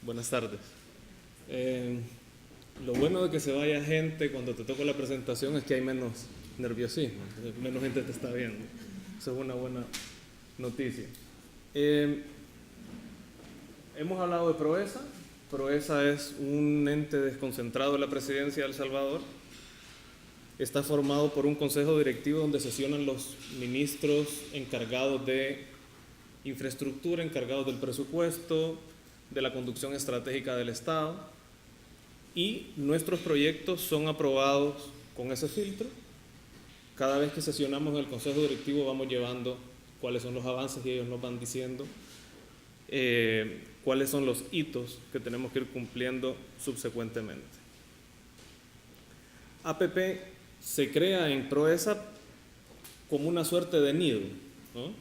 Buenas tardes. Lo bueno de que se vaya gente cuando te toca la presentación es que hay menos nerviosismo, menos gente te está viendo. Eso es una buena noticia. Hemos hablado de PROESA. PROESA es un ente desconcentrado de la Presidencia de El Salvador. Está formado por un consejo directivo donde sesionan los ministros encargados de infraestructura, encargados del presupuesto, de la conducción estratégica del Estado, y nuestros proyectos son aprobados con ese filtro. Cada vez que sesionamos en el consejo directivo vamos llevando cuáles son los avances y ellos nos van diciendo cuáles son los hitos que tenemos que ir cumpliendo subsecuentemente. APP se crea en PROESA como una suerte de nido, ¿no?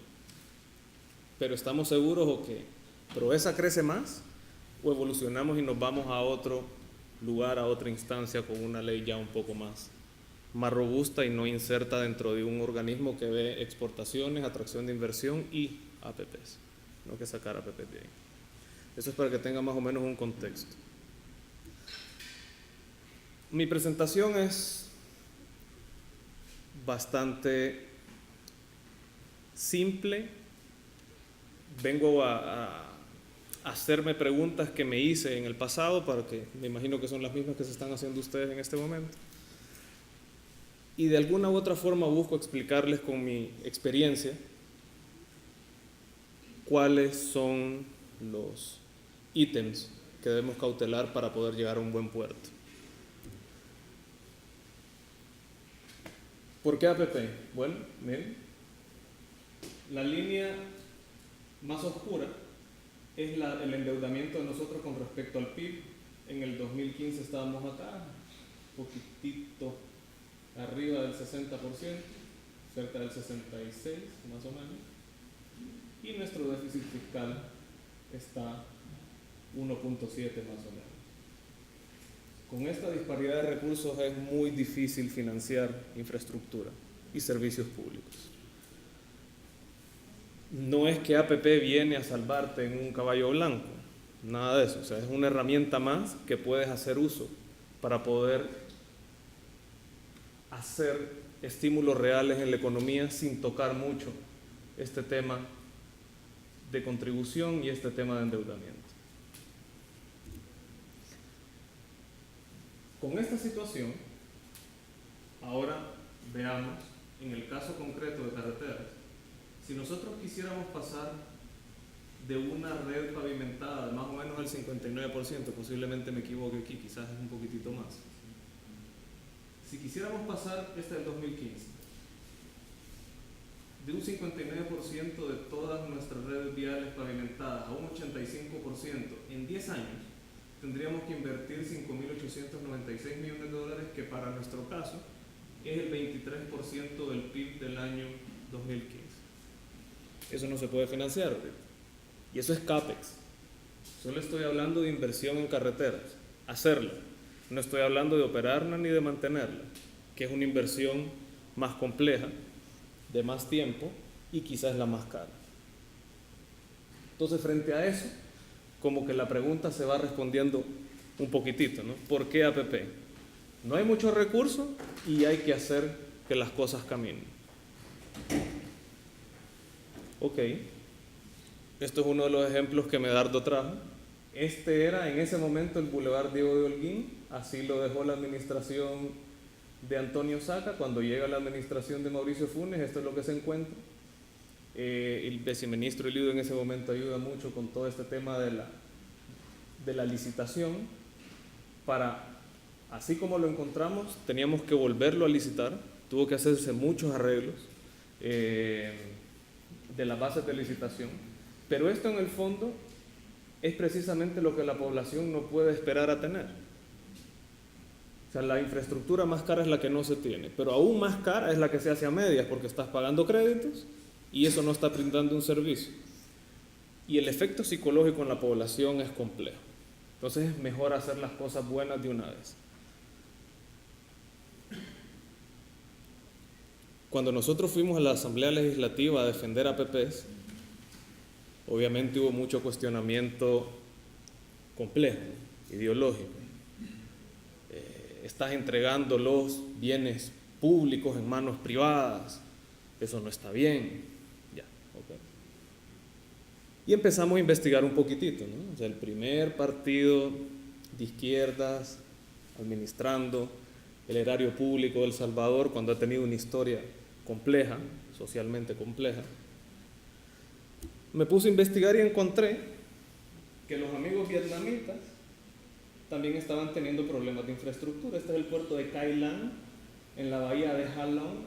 Pero estamos seguros o que PROESA crece más o evolucionamos y nos vamos a otro lugar, a otra instancia con una ley ya un poco más robusta y no inserta dentro de un organismo que ve exportaciones, atracción de inversión y APPs, no que sacar APPs de ahí. Eso es para que tenga más o menos un contexto. Mi presentación es bastante simple. Vengo a hacerme preguntas que me hice en el pasado, para que me imagino que son las mismas que se están haciendo ustedes en este momento. Y de alguna u otra forma busco explicarles con mi experiencia cuáles son los ítems que debemos cautelar para poder llegar a un buen puerto. ¿Por qué APP? Bueno, miren, la línea más oscura es el endeudamiento de nosotros con respecto al PIB. En el 2015 estábamos acá, un poquitito arriba del 60%, cerca del 66% más o menos, y nuestro déficit fiscal está 1.7 más o menos. Con esta disparidad de recursos es muy difícil financiar infraestructura y servicios públicos. No es que APP viene a salvarte en un caballo blanco, nada de eso. O sea, es una herramienta más que puedes hacer uso para poder hacer estímulos reales en la economía sin tocar mucho este tema de contribución y este tema de endeudamiento. Con esta situación, ahora veamos en el caso concreto de carreteras. Si nosotros quisiéramos pasar de una red pavimentada de más o menos el 59%, posiblemente me equivoque aquí, quizás es un poquitito más. Si quisiéramos pasar, este del 2015, de un 59% de todas nuestras redes viales pavimentadas a un 85% en 10 años, tendríamos que invertir 5.896 millones de dólares, que para nuestro caso es el 23% del PIB del año 2015. Eso no se puede financiar ahorita. Y eso es CAPEX. Solo estoy hablando de inversión en carreteras, hacerla. No estoy hablando de operarla ni de mantenerla, que es una inversión más compleja, de más tiempo y quizás la más cara. Entonces, frente a eso, como que la pregunta se va respondiendo un poquitito, ¿no? ¿Por qué APP? No hay muchos recursos y hay que hacer que las cosas caminen. Ok, esto es uno de los ejemplos que Medardo trajo. Este era en ese momento el Boulevard Diego de Holguín, así lo dejó la administración de Antonio Saca. Cuando llega la administración de Mauricio Funes, esto es lo que se encuentra. El viceministro Eliudo en ese momento ayuda mucho con todo este tema de la licitación. Así como lo encontramos, teníamos que volverlo a licitar, tuvo que hacerse muchos arreglos de las bases de licitación, pero esto en el fondo es precisamente lo que la población no puede esperar a tener. O sea, la infraestructura más cara es la que no se tiene, pero aún más cara es la que se hace a medias, porque estás pagando créditos y eso no está brindando un servicio. Y el efecto psicológico en la población es complejo. Entonces es mejor hacer las cosas buenas de una vez. Cuando nosotros fuimos a la Asamblea Legislativa a defender APPs, obviamente hubo mucho cuestionamiento complejo, ideológico. Estás entregando los bienes públicos en manos privadas, eso no está bien. Ya, okay. Y empezamos a investigar un poquitito, ¿no? O sea, el primer partido de izquierdas administrando el erario público de El Salvador, cuando ha tenido una historia compleja, socialmente compleja, me puse a investigar y encontré que los amigos vietnamitas también estaban teniendo problemas de infraestructura. Este es el puerto de Cai Lan, en la bahía de Ha Long,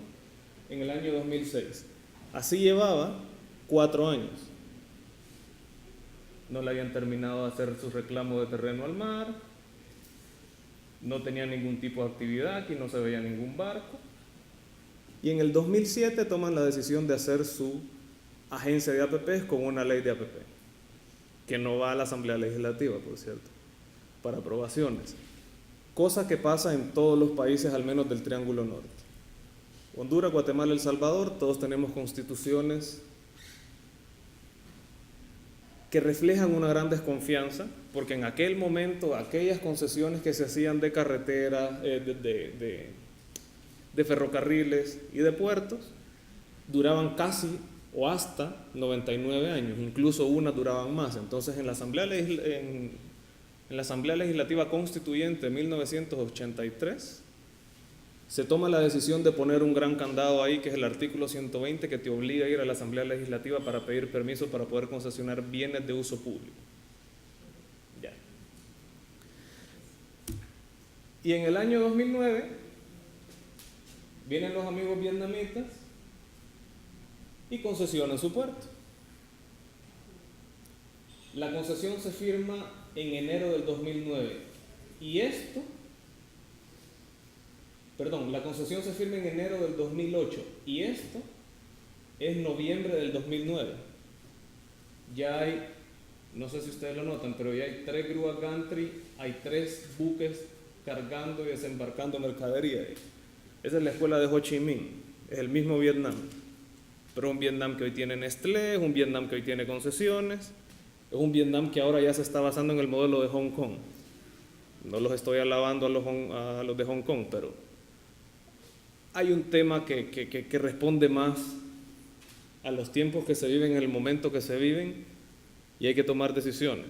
en el año 2006. Así llevaba 4 años. No le habían terminado de hacer su reclamo de terreno al mar, no tenía ningún tipo de actividad, aquí no se veía ningún barco. Y en el 2007 toman la decisión de hacer su agencia de APPs con una ley de APP, que no va a la Asamblea Legislativa, por cierto, para aprobaciones. Cosa que pasa en todos los países, al menos del Triángulo Norte. Honduras, Guatemala, El Salvador, todos tenemos constituciones que reflejan una gran desconfianza, porque en aquel momento aquellas concesiones que se hacían de carreteras, de ferrocarriles y de puertos, duraban casi o hasta 99 años, incluso unas duraban más. Entonces en la Asamblea Legislativa Constituyente de 1983 se toma la decisión de poner un gran candado ahí, que es el artículo 120, que te obliga a ir a la Asamblea Legislativa para pedir permiso para poder concesionar bienes de uso público. Ya. Y en el año 2009 vienen los amigos vietnamitas y concesionan su puerto. La concesión se firma en enero del 2009 y la concesión se firma en enero del 2008 y esto es noviembre del 2009. Ya hay, no sé si ustedes lo notan, pero ya hay 3 grúas gantry, hay 3 buques cargando y desembarcando mercadería. Esa es la escuela de Ho Chi Minh, es el mismo Vietnam, pero un Vietnam que hoy tiene Nestlé, es un Vietnam que hoy tiene concesiones, es un Vietnam que ahora ya se está basando en el modelo de Hong Kong. No los estoy alabando a los de Hong Kong, pero hay un tema que responde más a los tiempos que se viven, en el momento que se viven, y hay que tomar decisiones.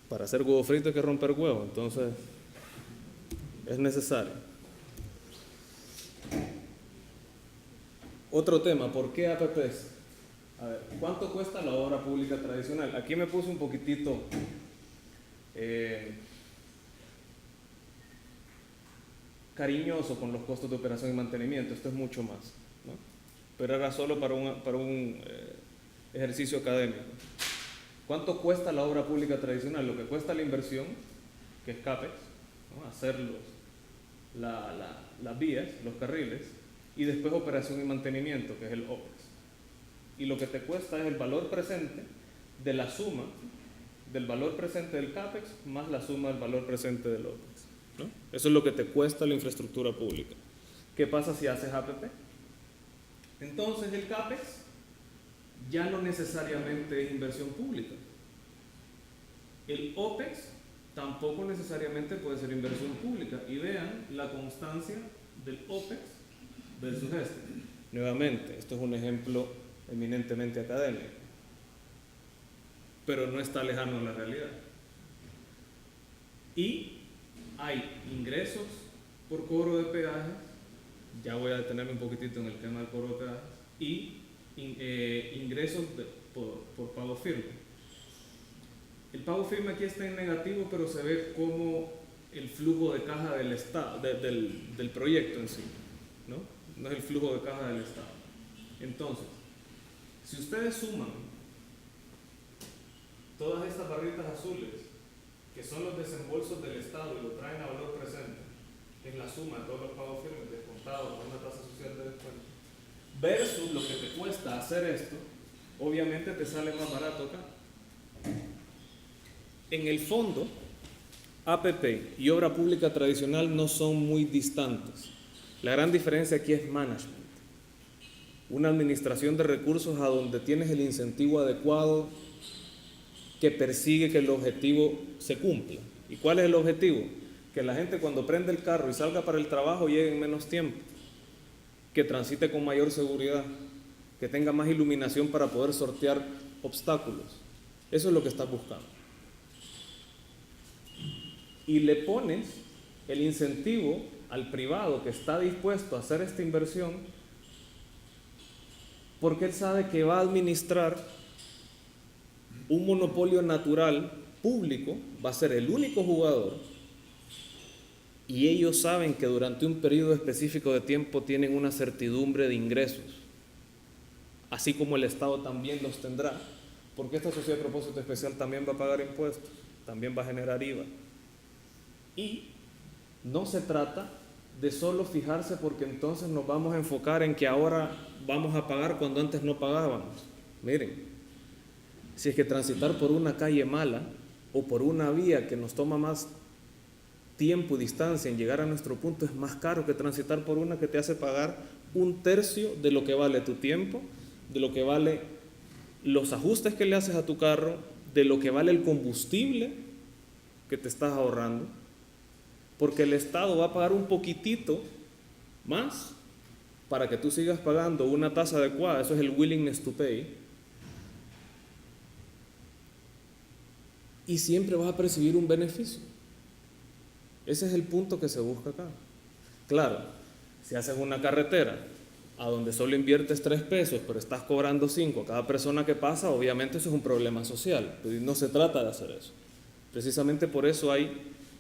Para hacer huevo frito hay que romper huevo, entonces es necesario. Otro tema, ¿por qué APPs? A ver, ¿cuánto cuesta la obra pública tradicional? Aquí me puse un poquitito cariñoso con los costos de operación y mantenimiento. Esto es mucho más, ¿no? Pero era solo para un ejercicio académico. ¿Cuánto cuesta la obra pública tradicional? Lo que cuesta la inversión, que es CAPEX, ¿no? Hacer las vías, los carriles, y después operación y mantenimiento, que es el OPEX. Y lo que te cuesta es el valor presente de la suma del valor presente del CAPEX más la suma del valor presente del OPEX, ¿no? Eso es lo que te cuesta la infraestructura pública. ¿Qué pasa si haces APP? Entonces el CAPEX ya no necesariamente es inversión pública. El OPEX tampoco necesariamente puede ser inversión pública. Y vean la constancia del OPEX versus este. Nuevamente, esto es un ejemplo eminentemente académico, pero no está lejano de la realidad. Y hay ingresos por cobro de peajes, ya voy a detenerme un poquitito en el tema del cobro de peajes, y ingresos por pago firme. El pago firme aquí está en negativo, pero se ve como el flujo de caja del Estado, del proyecto en sí, ¿no? No es el flujo de caja del Estado. Entonces, si ustedes suman todas estas barritas azules, que son los desembolsos del Estado y lo traen a valor presente, que es la suma de todos los pagos firmes descontados por una tasa social de descuento, versus lo que te cuesta hacer esto, obviamente te sale más barato acá. En el fondo, APP y obra pública tradicional no son muy distantes. La gran diferencia aquí es management. Una administración de recursos a donde tienes el incentivo adecuado que persigue que el objetivo se cumpla. ¿Y cuál es el objetivo? Que la gente cuando prende el carro y salga para el trabajo llegue en menos tiempo, que transite con mayor seguridad, que tenga más iluminación para poder sortear obstáculos. Eso es lo que estás buscando. Y le pones el incentivo al privado que está dispuesto a hacer esta inversión porque él sabe que va a administrar un monopolio natural público, va a ser el único jugador, y ellos saben que durante un periodo específico de tiempo tienen una certidumbre de ingresos, así como el Estado también los tendrá, porque esta sociedad de propósito especial también va a pagar impuestos, también va a generar IVA. Y no se trata de solo fijarse porque entonces nos vamos a enfocar en que ahora vamos a pagar cuando antes no pagábamos. Miren, si es que transitar por una calle mala o por una vía que nos toma más tiempo y distancia en llegar a nuestro punto es más caro que transitar por una que te hace pagar 1/3 de lo que vale tu tiempo, de lo que vale los ajustes que le haces a tu carro, de lo que vale el combustible que te estás ahorrando, porque el Estado va a pagar un poquitito más para que tú sigas pagando una tasa adecuada. Eso es el willingness to pay, y siempre vas a percibir un beneficio. Ese es el punto que se busca acá. Claro, si haces una carretera a donde solo inviertes 3 pesos, pero estás cobrando 5 a cada persona que pasa, obviamente eso es un problema social. No se trata de hacer eso. Precisamente por eso hay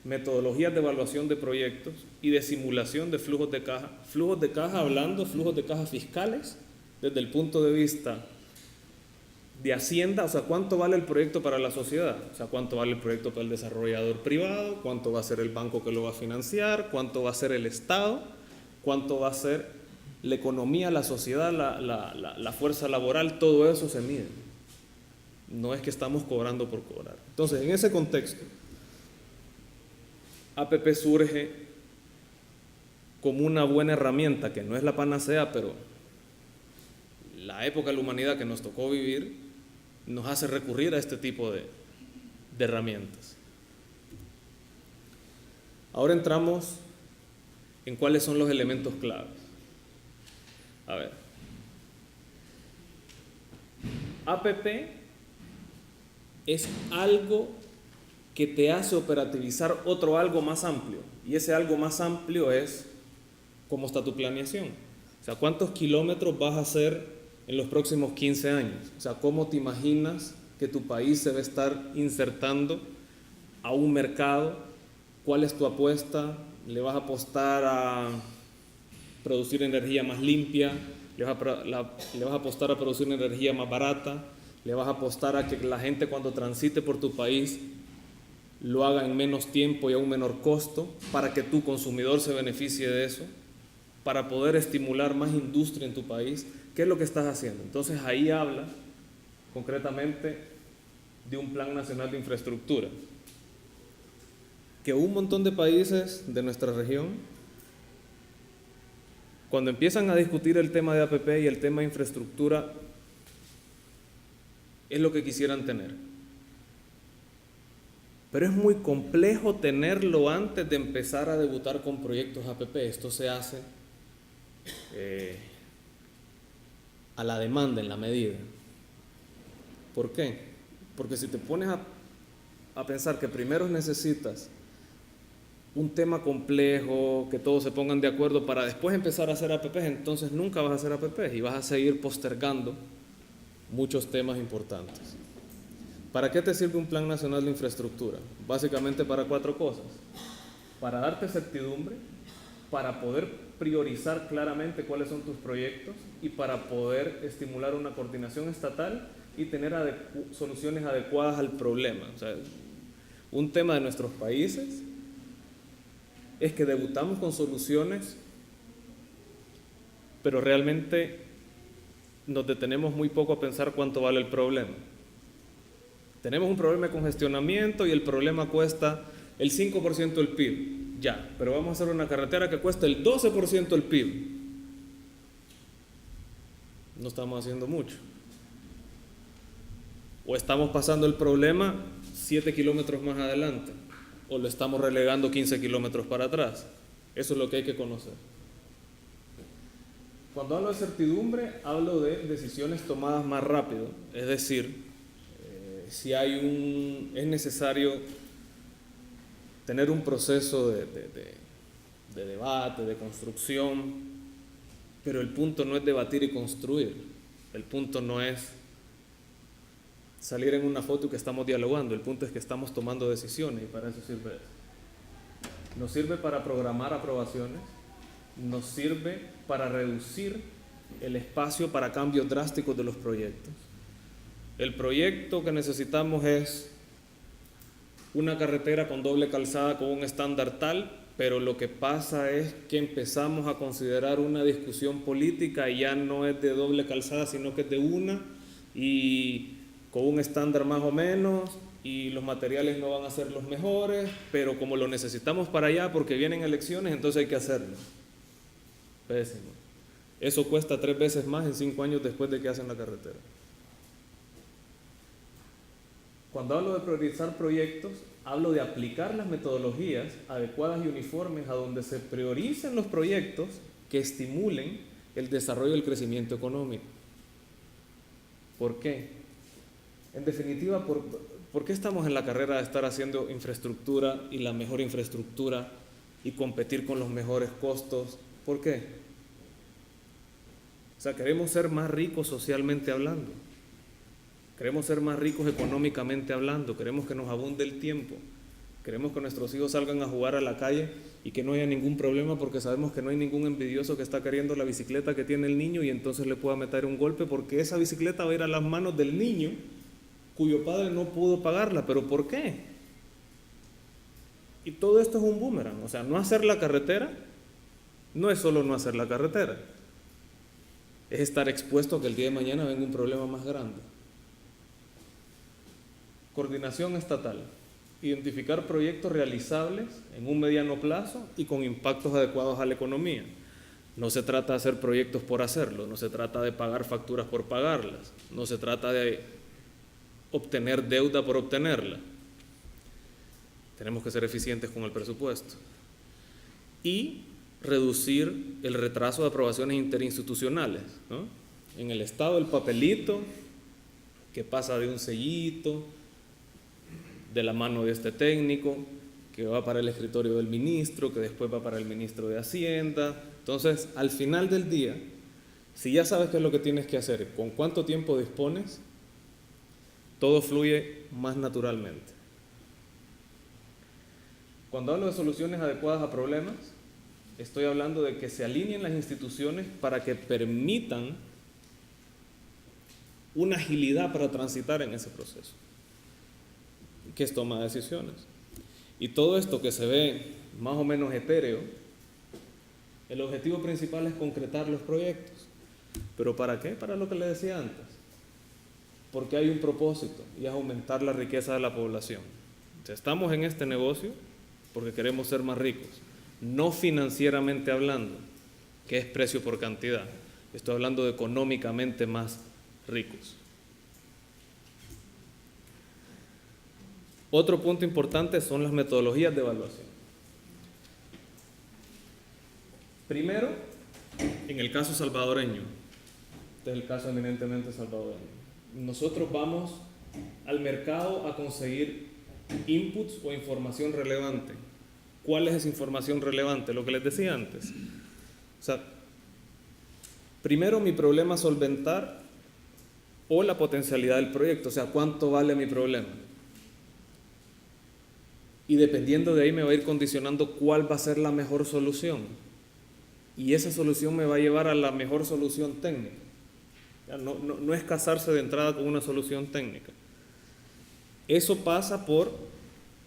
metodologías de evaluación de proyectos y de simulación de flujos de caja. Flujos de caja hablando, flujos de caja fiscales, desde el punto de vista de Hacienda, o sea, cuánto vale el proyecto para la sociedad, o sea, cuánto vale el proyecto para el desarrollador privado, cuánto va a ser el banco que lo va a financiar, cuánto va a ser el Estado, cuánto va a ser la economía, la sociedad, la fuerza laboral, todo eso se mide. No es que estamos cobrando por cobrar. Entonces, en ese contexto, APP surge como una buena herramienta, que no es la panacea, pero la época de la humanidad que nos tocó vivir nos hace recurrir a este tipo de herramientas. Ahora entramos en cuáles son los elementos claves. A ver, APP es algo que te hace operativizar otro algo más amplio, y ese algo más amplio es cómo está tu planeación. O sea, cuántos kilómetros vas a hacer en los próximos 15 años. O sea, cómo te imaginas que tu país se va a estar insertando a un mercado. ¿Cuál es tu apuesta? ¿Le vas a apostar a producir energía más limpia? ¿Le vas a apostar a producir energía más barata? ¿Le vas a apostar a que la gente cuando transite por tu país lo haga en menos tiempo y a un menor costo para que tu consumidor se beneficie de eso? Para poder estimular más industria en tu país. ¿Qué es lo que estás haciendo? Entonces ahí habla concretamente de un Plan Nacional de Infraestructura, que un montón de países de nuestra región, cuando empiezan a discutir el tema de APP y el tema de infraestructura, es lo que quisieran tener. Pero es muy complejo tenerlo antes de empezar a debutar con proyectos APP. Esto se hace a la demanda, en la medida. ¿Por qué? Porque si te pones a pensar que primero necesitas un tema complejo, que todos se pongan de acuerdo para después empezar a hacer APPs, entonces nunca vas a hacer APPs y vas a seguir postergando muchos temas importantes. ¿Para qué te sirve un Plan Nacional de Infraestructura? Básicamente para 4 cosas. Para darte certidumbre, para poder priorizar claramente cuáles son tus proyectos y para poder estimular una coordinación estatal y tener soluciones adecuadas al problema. O sea, un tema de nuestros países es que debutamos con soluciones, pero realmente nos detenemos muy poco a pensar cuánto vale el problema. Tenemos un problema de congestionamiento y el problema cuesta el 5% del PIB. Ya, pero vamos a hacer una carretera que cuesta el 12% del PIB. No estamos haciendo mucho. O estamos pasando el problema 7 kilómetros más adelante, o lo estamos relegando 15 kilómetros para atrás. Eso es lo que hay que conocer. Cuando hablo de certidumbre, hablo de decisiones tomadas más rápido. Es decir, si es necesario tener un proceso de debate, de construcción, pero el punto no es debatir y construir. El punto no es salir en una foto y que estamos dialogando. El punto es que estamos tomando decisiones y para eso sirve eso. Nos sirve para programar aprobaciones, nos sirve para reducir el espacio para cambios drásticos de los proyectos. El proyecto que necesitamos es una carretera con doble calzada con un estándar tal, pero lo que pasa es que empezamos a considerar una discusión política y ya no es de doble calzada, sino que es de una y con un estándar más o menos y los materiales no van a ser los mejores, pero como lo necesitamos para allá porque vienen elecciones, entonces hay que hacerlo. Pésimo. Eso cuesta 3 veces más en 5 años después de que hacen la carretera. Cuando hablo de priorizar proyectos, hablo de aplicar las metodologías adecuadas y uniformes a donde se prioricen los proyectos que estimulen el desarrollo y el crecimiento económico. ¿Por qué? En definitiva, ¿por qué estamos en la carrera de estar haciendo infraestructura y la mejor infraestructura y competir con los mejores costos? ¿Por qué? O sea, queremos ser más ricos socialmente hablando. Queremos ser más ricos económicamente hablando, queremos que nos abunde el tiempo, queremos que nuestros hijos salgan a jugar a la calle y que no haya ningún problema porque sabemos que no hay ningún envidioso que está queriendo la bicicleta que tiene el niño y entonces le pueda meter un golpe porque esa bicicleta va a ir a las manos del niño cuyo padre no pudo pagarla. ¿Pero por qué? Y todo esto es un boomerang, o sea, no hacer la carretera no es solo no hacer la carretera, es estar expuesto a que el día de mañana venga un problema más grande. Coordinación estatal, identificar proyectos realizables en un mediano plazo y con impactos adecuados a la economía. No se trata de hacer proyectos por hacerlo, no se trata de pagar facturas por pagarlas, no se trata de obtener deuda por obtenerla. Tenemos que ser eficientes con el presupuesto. Y reducir el retraso de aprobaciones interinstitucionales, ¿no? En el Estado el papelito que pasa de un sellito, de la mano de este técnico, que va para el escritorio del ministro, que después va para el ministro de Hacienda. Entonces, al final del día, si ya sabes qué es lo que tienes que hacer, con cuánto tiempo dispones, todo fluye más naturalmente. Cuando hablo de soluciones adecuadas a problemas, estoy hablando de que se alineen las instituciones para que permitan una agilidad para transitar en ese proceso, que es toma de decisiones. Y todo esto que se ve más o menos etéreo, el objetivo principal es concretar los proyectos. ¿Pero para qué? Para lo que le decía antes. Porque hay un propósito y es aumentar la riqueza de la población. O sea, estamos en este negocio porque queremos ser más ricos, no financieramente hablando, que es precio por cantidad. Estoy hablando de económicamente más ricos. Otro punto importante son las metodologías de evaluación. Primero, en el caso salvadoreño, este es el caso eminentemente salvadoreño, nosotros vamos al mercado a conseguir inputs o información relevante. ¿Cuál es esa información relevante? Lo que les decía antes. O sea, primero mi problema a solventar o la potencialidad del proyecto, o sea, ¿cuánto vale mi problema? Y dependiendo de ahí me va a ir condicionando cuál va a ser la mejor solución. Y esa solución me va a llevar a la mejor solución técnica. No es casarse de entrada con una solución técnica. Eso pasa por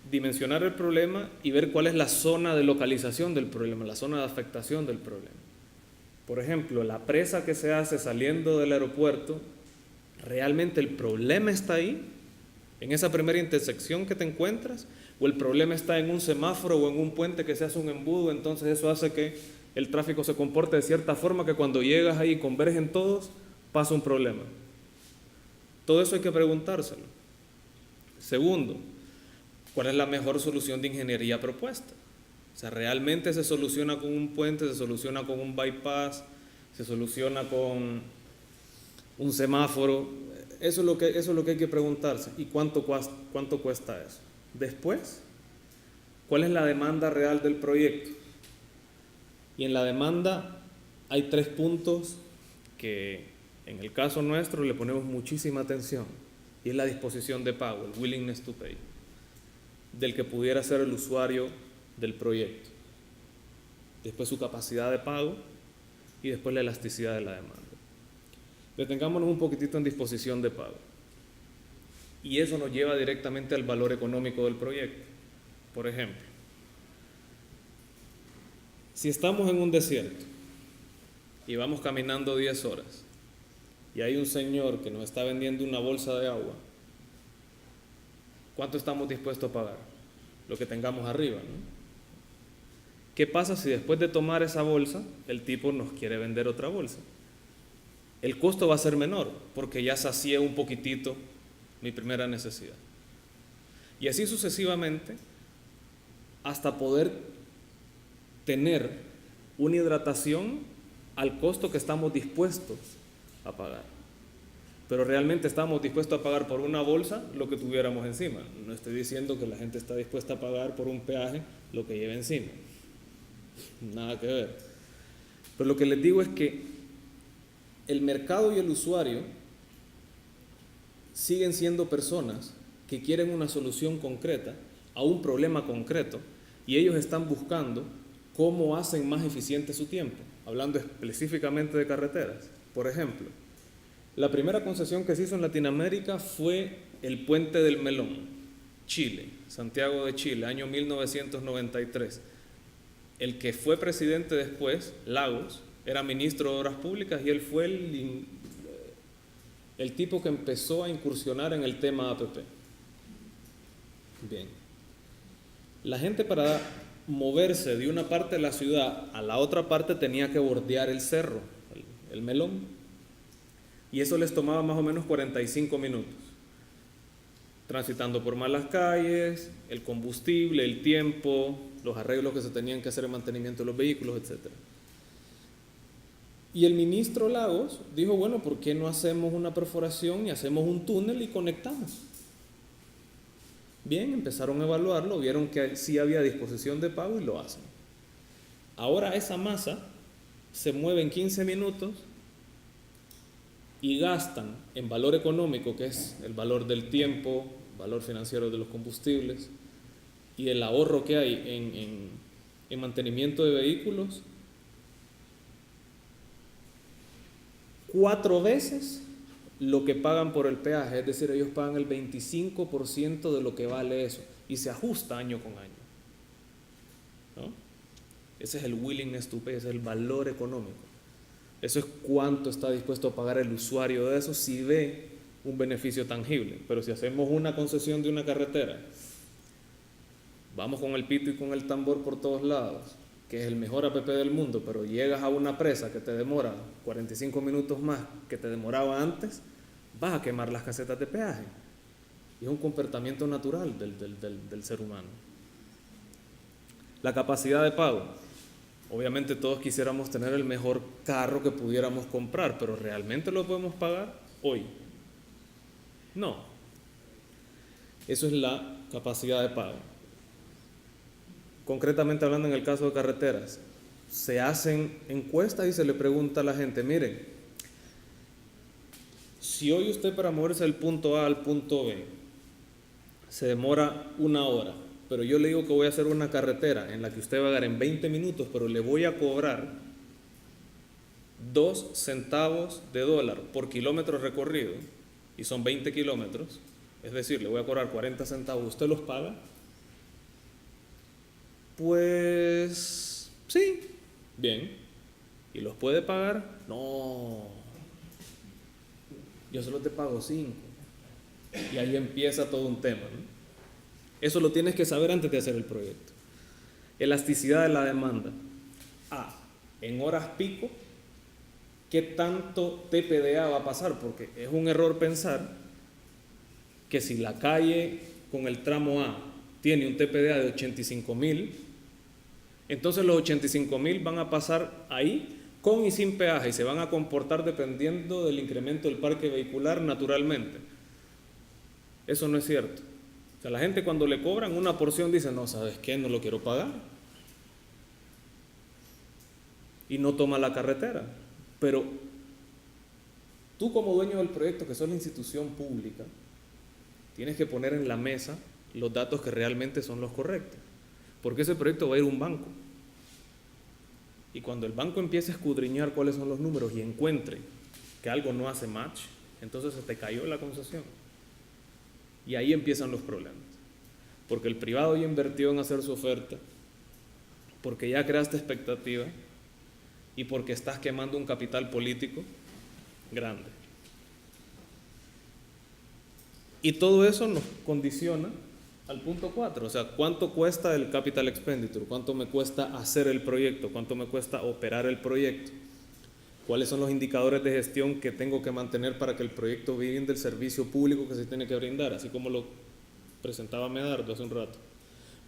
dimensionar el problema y ver cuál es la zona de localización del problema, la zona de afectación del problema. Por ejemplo, la presa que se hace saliendo del aeropuerto, ¿realmente el problema está ahí, en esa primera intersección que te encuentras? ¿O el problema está en un semáforo o en un puente que se hace un embudo? Entonces eso hace que el tráfico se comporte de cierta forma que cuando llegas ahí y convergen todos, pasa un problema. Todo eso hay que preguntárselo. Segundo, ¿cuál es la mejor solución de ingeniería propuesta? O sea, ¿realmente se soluciona con un puente, se soluciona con un bypass, se soluciona con un semáforo? Eso es lo que hay que preguntarse. ¿Y cuánto cuesta eso? Después, ¿cuál es la demanda real del proyecto? Y en la demanda hay 3 puntos que en el caso nuestro le ponemos muchísima atención, y es la disposición de pago, el willingness to pay, del que pudiera ser el usuario del proyecto. Después su capacidad de pago y después la elasticidad de la demanda. Detengámonos un poquitito en disposición de pago. Y eso nos lleva directamente al valor económico del proyecto. Por ejemplo, si estamos en un desierto y vamos caminando 10 horas y hay un señor que nos está vendiendo una bolsa de agua, ¿cuánto estamos dispuestos a pagar? Lo que tengamos arriba, ¿no? ¿Qué pasa si después de tomar esa bolsa el tipo nos quiere vender otra bolsa? El costo va a ser menor porque ya sacié un poquitito mi primera necesidad. Y así sucesivamente hasta poder tener una hidratación al costo que estamos dispuestos a pagar. Pero realmente estamos dispuestos a pagar por una bolsa lo que tuviéramos encima. No estoy diciendo que la gente está dispuesta a pagar por un peaje lo que lleve encima. Nada que ver. Pero lo que les digo es que el mercado y el usuario siguen siendo personas que quieren una solución concreta a un problema concreto, y ellos están buscando cómo hacen más eficiente su tiempo. Hablando específicamente de carreteras, por ejemplo, la primera concesión que se hizo en Latinoamérica fue el Puente del Melón, Chile, Santiago de Chile, año 1993. El que fue presidente después, Lagos, era ministro de Obras Públicas y él fue el tipo que empezó a incursionar en el tema APP. Bien. La gente para moverse de una parte de la ciudad a la otra parte tenía que bordear el cerro, el Melón, y eso les tomaba más o menos 45 minutos, transitando por malas calles, el combustible, el tiempo, los arreglos que se tenían que hacer en mantenimiento de los vehículos, etc. Y el ministro Lagos dijo, bueno, ¿por qué no hacemos una perforación y hacemos un túnel y conectamos? Bien, empezaron a evaluarlo, vieron que sí había disposición de pago y lo hacen. Ahora esa masa se mueve en 15 minutos y gastan en valor económico, que es el valor del tiempo, valor financiero de los combustibles y el ahorro que hay en mantenimiento de vehículos, 4 veces lo que pagan por el peaje. Es decir, ellos pagan el 25% de lo que vale eso, y se ajusta año con año, ¿no? Ese es el willingness to pay, ese es el valor económico. Eso es cuánto está dispuesto a pagar el usuario de eso si ve un beneficio tangible. Pero si hacemos una concesión de una carretera, vamos con el pito y con el tambor por todos lados, que es el mejor APP del mundo, pero llegas a una presa que te demora 45 minutos más que te demoraba antes, vas a quemar las casetas de peaje. Y es un comportamiento natural del ser humano. La capacidad de pago. Obviamente todos quisiéramos tener el mejor carro que pudiéramos comprar, pero ¿realmente lo podemos pagar hoy? No. Eso es la capacidad de pago. Concretamente hablando, en el caso de carreteras, se hacen encuestas y se le pregunta a la gente, miren, si hoy usted para moverse del punto A al punto B se demora 1 hora, pero yo le digo que voy a hacer una carretera en la que usted va a dar en 20 minutos, pero le voy a cobrar 2 centavos de dólar por kilómetro recorrido, y son 20 kilómetros, es decir, le voy a cobrar 40 centavos, ¿usted los paga? Pues sí, bien. ¿Y los puede pagar? No, yo solo te pago 5. Y ahí empieza todo un tema, ¿no? Eso lo tienes que saber antes de hacer el proyecto. Elasticidad de la demanda. En horas pico, ¿qué tanto TPDA va a pasar? Porque es un error pensar que si la calle con el tramo A tiene un TPDA de 85.000, entonces los 85.000 van a pasar ahí con y sin peaje y se van a comportar dependiendo del incremento del parque vehicular naturalmente. Eso no es cierto. O sea, la gente cuando le cobran una porción dice, no, ¿sabes qué? No lo quiero pagar. Y no toma la carretera. Pero tú como dueño del proyecto, que sos la institución pública, tienes que poner en la mesa los datos que realmente son los correctos. Porque ese proyecto va a ir a un banco. Y cuando el banco empiece a escudriñar cuáles son los números y encuentre que algo no hace match, entonces se te cayó la concesión. Y ahí empiezan los problemas. Porque el privado ya invirtió en hacer su oferta, porque ya creaste expectativa y porque estás quemando un capital político grande. Y todo eso nos condiciona al punto 4, o sea, ¿cuánto cuesta el capital expenditure? ¿Cuánto me cuesta hacer el proyecto? ¿Cuánto me cuesta operar el proyecto? ¿Cuáles son los indicadores de gestión que tengo que mantener para que el proyecto brinde el servicio público que se tiene que brindar? Así como lo presentaba Medardo hace un rato.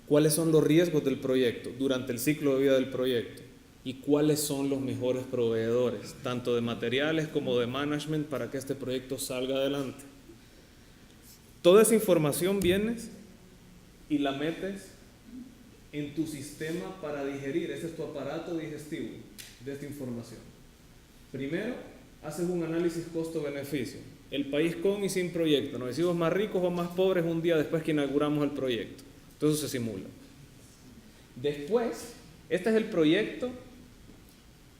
¿Cuáles son los riesgos del proyecto durante el ciclo de vida del proyecto? ¿Y cuáles son los mejores proveedores, tanto de materiales como de management, para que este proyecto salga adelante? Toda esa información vienes y la metes en tu sistema para digerir. Ese es tu aparato digestivo de esta información. Primero, haces un análisis costo-beneficio. El país con y sin proyecto. ¿Nos hicimos más ricos o más pobres un día después que inauguramos el proyecto? Entonces se simula. Después, este es el proyecto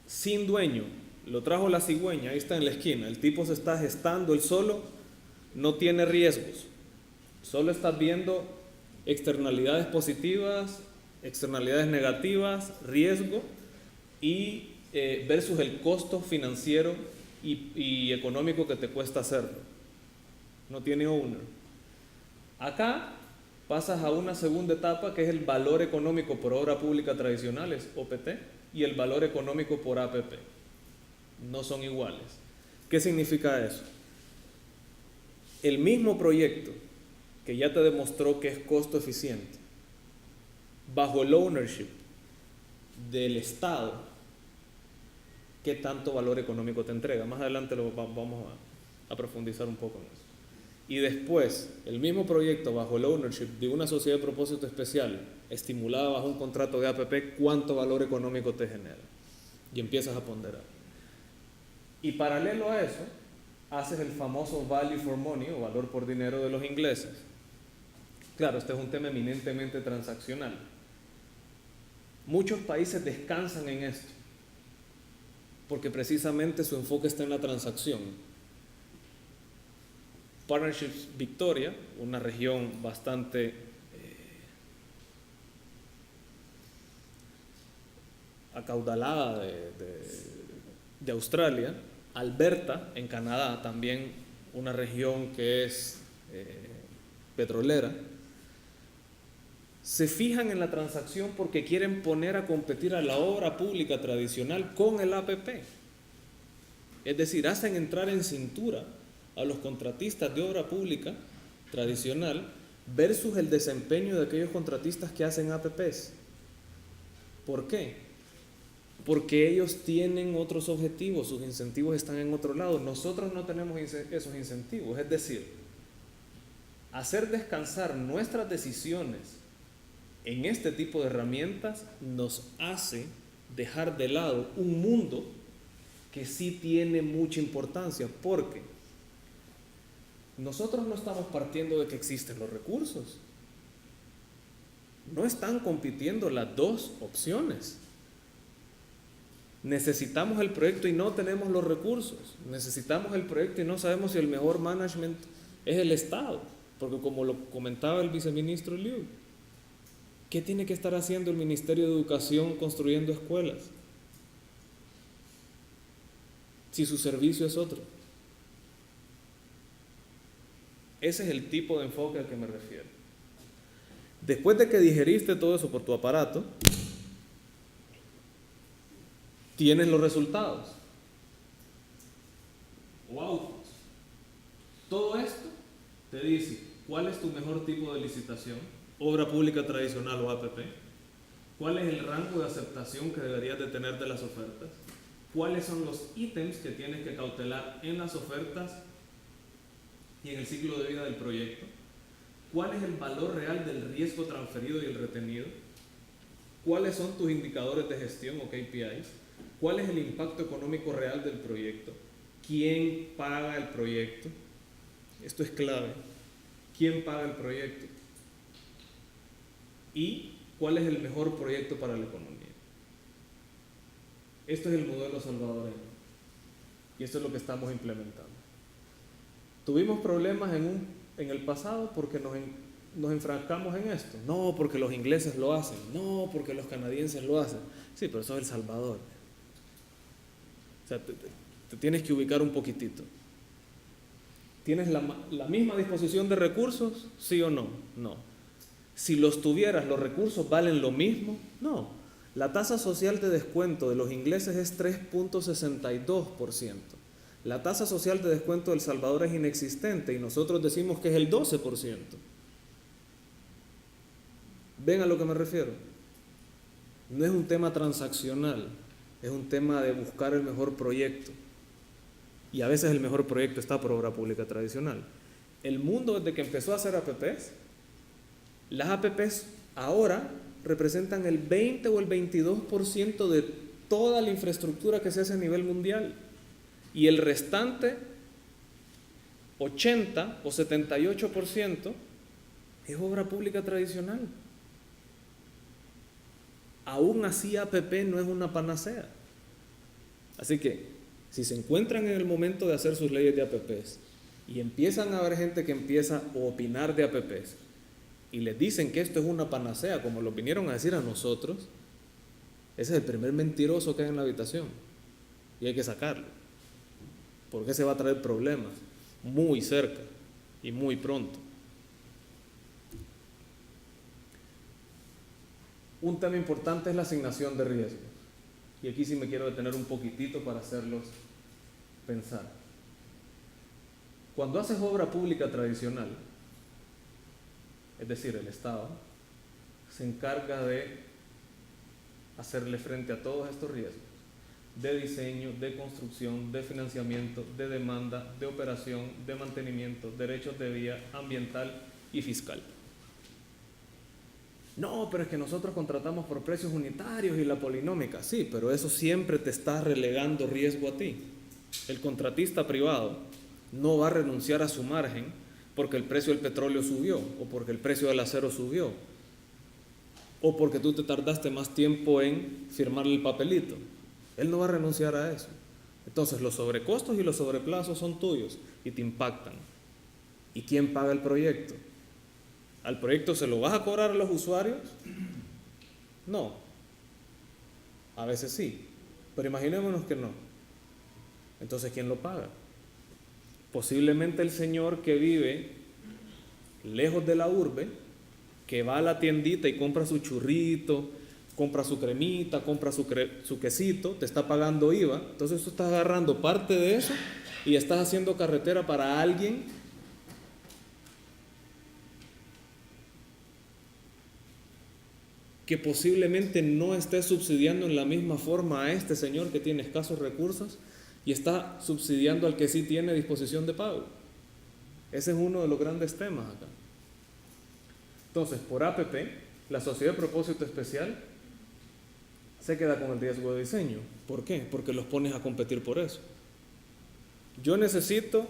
sin dueño. Lo trajo la cigüeña, ahí está en la esquina. El tipo se está gestando, él solo no tiene riesgos. Solo estás viendo externalidades positivas, externalidades negativas, riesgo y versus el costo financiero y económico que te cuesta hacerlo. No tiene owner. Acá pasas a una segunda etapa que es el valor económico por obra pública tradicional, es OPT, y el valor económico por APP. No son iguales. ¿Qué significa eso? El mismo proyecto que ya te demostró que es costo eficiente, bajo el ownership del Estado, ¿qué tanto valor económico te entrega? Más adelante vamos a profundizar un poco en eso. Y después, el mismo proyecto bajo el ownership de una sociedad de propósito especial, estimulada bajo un contrato de APP, ¿cuánto valor económico te genera? Y empiezas a ponderar. Y paralelo a eso, haces el famoso value for money, o valor por dinero de los ingleses. Claro, este es un tema eminentemente transaccional. Muchos países descansan en esto, porque precisamente su enfoque está en la transacción. Partnerships Victoria, una región bastante acaudalada de Australia, Alberta, en Canadá, también una región que es petrolera, se fijan en la transacción porque quieren poner a competir a la obra pública tradicional con el APP. Es decir, hacen entrar en cintura a los contratistas de obra pública tradicional versus el desempeño de aquellos contratistas que hacen APPs. ¿Por qué? Porque ellos tienen otros objetivos, sus incentivos están en otro lado. Nosotros no tenemos esos incentivos. Es decir, hacer descansar nuestras decisiones en este tipo de herramientas nos hace dejar de lado un mundo que sí tiene mucha importancia, porque nosotros no estamos partiendo de que existen los recursos. No están compitiendo las dos opciones. Necesitamos el proyecto y no tenemos los recursos. Necesitamos el proyecto y no sabemos si el mejor management es el Estado. Porque como lo comentaba el viceministro Liu, ¿qué tiene que estar haciendo el Ministerio de Educación construyendo escuelas? Si su servicio es otro. Ese es el tipo de enfoque al que me refiero. Después de que digeriste todo eso por tu aparato, tienes los resultados o outputs. Todo esto te dice ¿Cuál es tu mejor tipo de licitación? ¿Obra pública tradicional o APP? ¿Cuál es el rango de aceptación que deberías de tener de las ofertas? ¿Cuáles son los ítems que tienes que cautelar en las ofertas y en el ciclo de vida del proyecto? ¿Cuál es el valor real del riesgo transferido y el retenido? ¿Cuáles son tus indicadores de gestión o KPIs? ¿Cuál es el impacto económico real del proyecto? ¿Quién paga el proyecto? Esto es clave. ¿Quién paga el proyecto? ¿Y cuál es el mejor proyecto para la economía? Esto es el modelo salvadoreño y esto es lo que estamos implementando. Tuvimos problemas en el pasado porque nos enfrascamos en esto. No, porque los ingleses lo hacen. No, porque los canadienses lo hacen. Sí, pero eso es El Salvador. O sea, te tienes que ubicar un poquitito. ¿Tienes la misma disposición de recursos? ¿Sí o no? No. Si los tuvieras, ¿los recursos valen lo mismo? No. La tasa social de descuento de los ingleses es 3.62%. La tasa social de descuento de El Salvador es inexistente y nosotros decimos que es el 12%. ¿Ven a lo que me refiero? No es un tema transaccional, es un tema de buscar el mejor proyecto. Y a veces el mejor proyecto está por obra pública tradicional. El mundo, desde que empezó a hacer APPs, las APPs ahora representan el 20 o el 22% de toda la infraestructura que se hace a nivel mundial. Y el restante, 80 o 78%, es obra pública tradicional. Aún así, APP no es una panacea. Así que, si se encuentran en el momento de hacer sus leyes de APPs y empiezan a haber gente que empieza a opinar de APPs y les dicen que esto es una panacea, como lo vinieron a decir a nosotros, ese es el primer mentiroso que hay en la habitación y hay que sacarlo, porque se va a traer problemas muy cerca y muy pronto. Un tema importante es la asignación de riesgos, y aquí sí me quiero detener un poquitito para hacerlos pensar. Cuando haces obra pública tradicional, es decir, el Estado se encarga de hacerle frente a todos estos riesgos de diseño, de construcción, de financiamiento, de demanda, de operación, de mantenimiento, derechos de vía, ambiental y fiscal. No, pero es que nosotros contratamos por precios unitarios y la polinómica. Sí, pero eso siempre te está relegando riesgo a ti. El contratista privado no va a renunciar a su margen porque el precio del petróleo subió, o porque el precio del acero subió, o porque tú te tardaste más tiempo en firmarle el papelito. Él no va a renunciar a eso. Entonces los sobrecostos y los sobreplazos son tuyos y te impactan. ¿Y quién paga el proyecto? ¿Al proyecto se lo vas a cobrar a los usuarios? No. A veces sí, pero imaginémonos que no. Entonces, ¿quién lo paga? Posiblemente el señor que vive lejos de la urbe, que va a la tiendita y compra su churrito, compra su cremita, compra su quesito, te está pagando IVA. Entonces tú estás agarrando parte de eso y estás haciendo carretera para alguien que posiblemente no esté subsidiando en la misma forma a este señor que tiene escasos recursos y está subsidiando al que sí tiene disposición de pago. Ese es uno de los grandes temas acá. Entonces, por APP, la sociedad de propósito especial se queda con el riesgo de diseño. ¿Por qué? Porque los pones a competir por eso. Yo necesito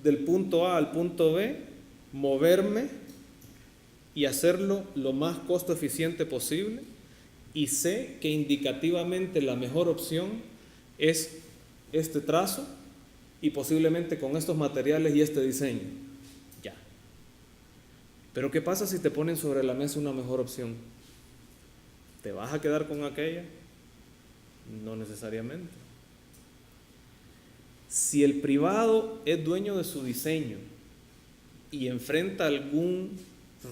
del punto A al punto B moverme y hacerlo lo más costo eficiente posible, y sé que indicativamente la mejor opción es este trazo y posiblemente con estos materiales y este diseño. Ya. Pero ¿qué pasa si te ponen sobre la mesa una mejor opción? ¿Te vas a quedar con aquella? No necesariamente. Si el privado es dueño de su diseño y enfrenta algún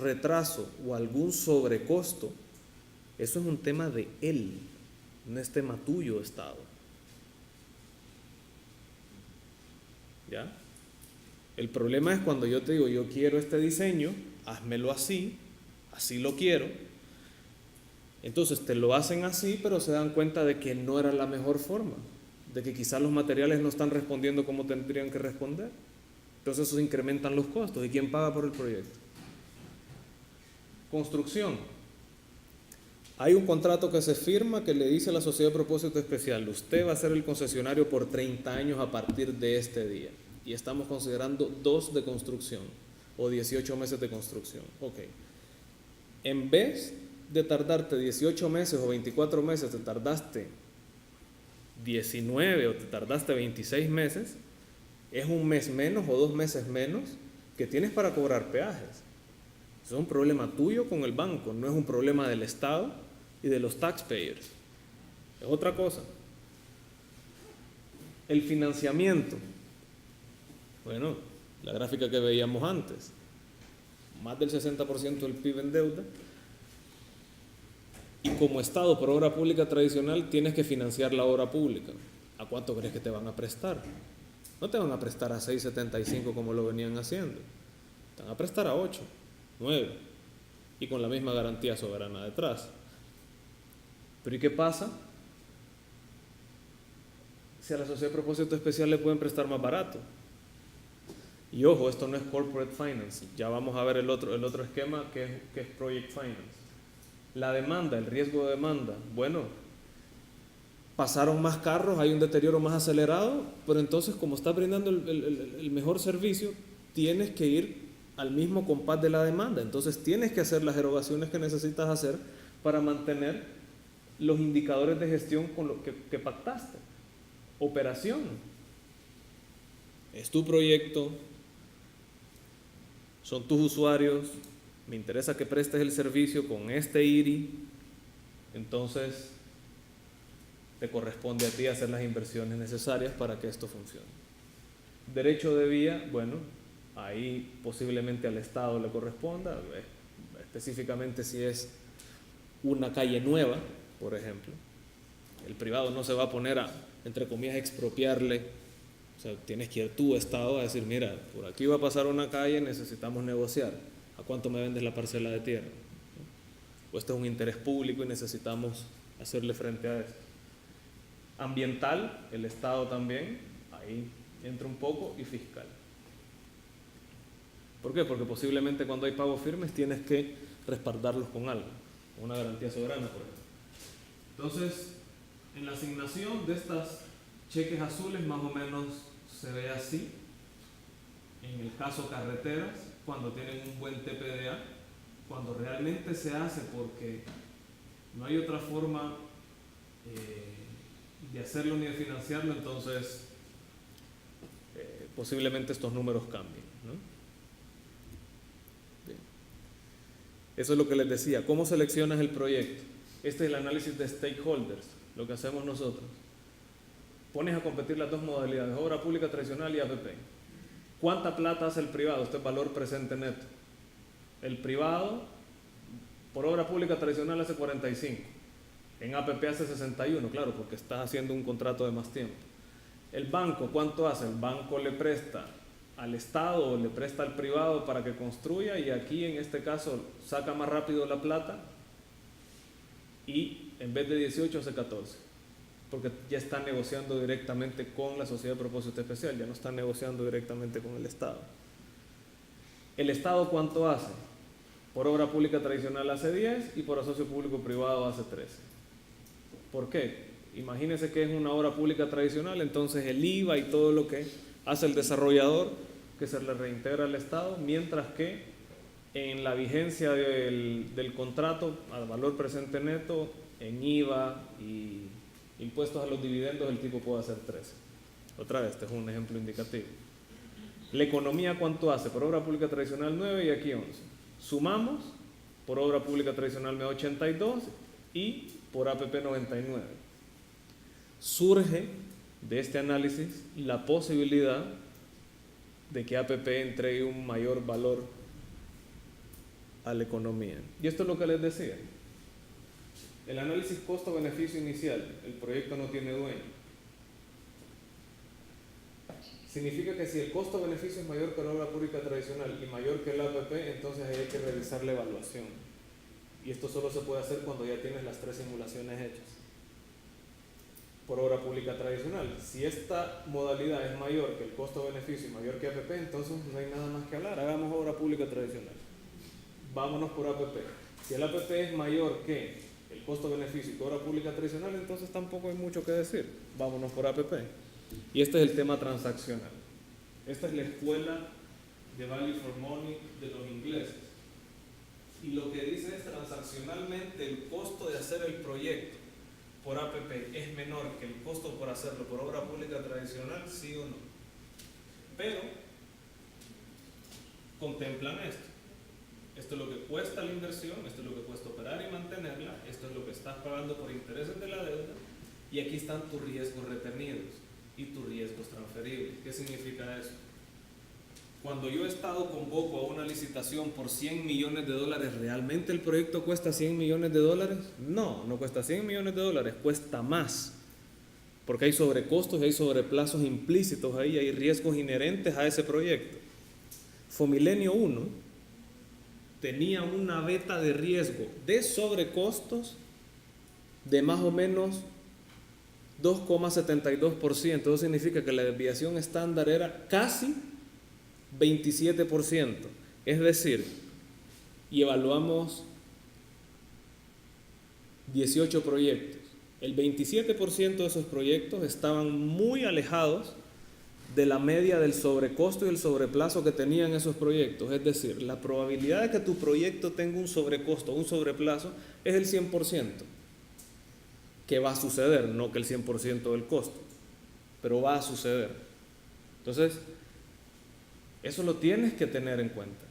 retraso o algún sobrecosto, eso es un tema de él, no es tema tuyo, Estado. ¿Ya? El problema es cuando yo te digo, yo quiero este diseño, házmelo así, así lo quiero. Entonces te lo hacen así, pero se dan cuenta de que no era la mejor forma, de que quizás los materiales no están respondiendo como tendrían que responder. Entonces eso incrementan los costos. ¿Y quién paga por el proyecto? Construcción. Hay un contrato que se firma que le dice a la sociedad de propósito especial, usted va a ser el concesionario por 30 años a partir de este día. Y estamos considerando 2 de construcción o 18 meses de construcción. Ok. En vez de tardarte 18 meses o 24 meses, te tardaste 19 o te tardaste 26 meses, es un mes menos o 2 meses menos que tienes para cobrar peajes. Eso es un problema tuyo con el banco, no es un problema del Estado y de los taxpayers. Es otra cosa. El financiamiento. Bueno, la gráfica que veíamos antes. Más del 60% del PIB en deuda. Y como Estado, por obra pública tradicional, tienes que financiar la obra pública. ¿A cuánto crees que te van a prestar? No te van a prestar a 6,75 como lo venían haciendo. Te van a prestar a 8, 9. Y con la misma garantía soberana detrás. Pero ¿y qué pasa si a la sociedad de propósito especial le pueden prestar más barato? Y ojo, esto no es corporate finance. Ya vamos a ver el otro esquema que es project finance. La demanda, el riesgo de demanda. Bueno, pasaron más carros, hay un deterioro más acelerado, pero entonces como estás brindando el mejor servicio, tienes que ir al mismo compás de la demanda. Entonces tienes que hacer las erogaciones que necesitas hacer para mantener los indicadores de gestión con lo que pactaste. Operación. Es tu proyecto, son tus usuarios, me interesa que prestes el servicio con este IRI, entonces te corresponde a ti hacer las inversiones necesarias para que esto funcione. Derecho de vía, bueno, ahí posiblemente al Estado le corresponda, específicamente si es una calle nueva, por ejemplo. El privado no se va a poner a, entre comillas, expropiarle. O sea, tienes que ir tú, Estado, a decir, mira, por aquí va a pasar una calle, necesitamos negociar. ¿A cuánto me vendes la parcela de tierra? O este es un interés público y necesitamos hacerle frente a esto. Ambiental, el Estado también, ahí entra un poco, y fiscal. ¿Por qué? Porque posiblemente cuando hay pagos firmes tienes que respaldarlos con algo, una garantía soberana, por ejemplo. Entonces, en la asignación de estas cheques azules más o menos se ve así. En el caso carreteras, cuando tienen un buen TPDA, cuando realmente se hace porque no hay otra forma de hacerlo ni de financiarlo, entonces posiblemente estos números cambien, ¿no? Bien. Eso es lo que les decía. ¿Cómo seleccionas el proyecto? Este es el análisis de stakeholders, lo que hacemos nosotros. Pones a competir las dos modalidades, obra pública tradicional y APP. ¿Cuánta plata hace el privado? Este es valor presente neto. El privado, por obra pública tradicional, hace 45. En APP hace 61, claro, porque estás haciendo un contrato de más tiempo. El banco, ¿cuánto hace? El banco le presta al Estado o le presta al privado para que construya, y aquí en este caso saca más rápido la plata y en vez de 18 hace 14, porque ya está negociando directamente con la sociedad de propósito especial, ya no está negociando directamente con el Estado. ¿El Estado cuánto hace? Por obra pública tradicional hace 10 y por asocio público privado hace 13. ¿Por qué? Imagínense que es una obra pública tradicional, entonces el IVA y todo lo que hace el desarrollador, que se le reintegra al Estado, mientras que en la vigencia del contrato, al valor presente neto, en IVA y impuestos a los dividendos, el tipo puede hacer 13. Otra vez, este es un ejemplo indicativo. La economía, ¿cuánto hace? Por obra pública tradicional 9 y aquí 11. Sumamos, por obra pública tradicional me da 82 y por APP 99. Surge de este análisis la posibilidad de que APP entregue un mayor valor a la economía. Y esto es lo que les decía. El análisis costo-beneficio inicial, el proyecto no tiene dueño. significa que si el costo-beneficio es mayor que la obra pública tradicional y mayor que el APP, entonces ahí hay que revisar la evaluación. Y esto solo se puede hacer cuando ya tienes las 3 simulaciones hechas por obra pública tradicional. Si esta modalidad es mayor que el costo-beneficio y mayor que APP, entonces no hay nada más que hablar. Hagamos obra pública tradicional. Vámonos por APP. Si el APP es mayor que el costo-beneficio y obra pública tradicional, entonces tampoco hay mucho que decir. Vámonos por APP. Y este es el tema transaccional. Esta es la escuela de Value for Money de los ingleses. Y lo que dice es transaccionalmente el costo de hacer el proyecto por APP es menor que el costo por hacerlo por obra pública tradicional, sí o no. Pero contemplan esto. Esto es lo que cuesta la inversión, esto es lo que cuesta operar y mantenerla, esto es lo que estás pagando por intereses de la deuda, y aquí están tus riesgos retenidos y tus riesgos transferibles. ¿Qué significa eso? Cuando yo he estado convoco a una licitación por $100 millones, ¿realmente el proyecto cuesta $100 millones? No, no cuesta $100 millones, cuesta más. Porque hay sobrecostos y hay sobreplazos implícitos ahí, hay riesgos inherentes a ese proyecto. Fomilenio 1 tenía una beta de riesgo de sobrecostos de más o menos 2,72%. Eso significa que la desviación estándar era casi 27%. Es decir, y evaluamos 18 proyectos. El 27% de esos proyectos estaban muy alejados de la media del sobrecosto y el sobreplazo que tenían esos proyectos. Es decir, la probabilidad de que tu proyecto tenga un sobrecosto o un sobreplazo es el 100%, que va a suceder, no que el 100% del costo, pero va a suceder. Entonces, eso lo tienes que tener en cuenta.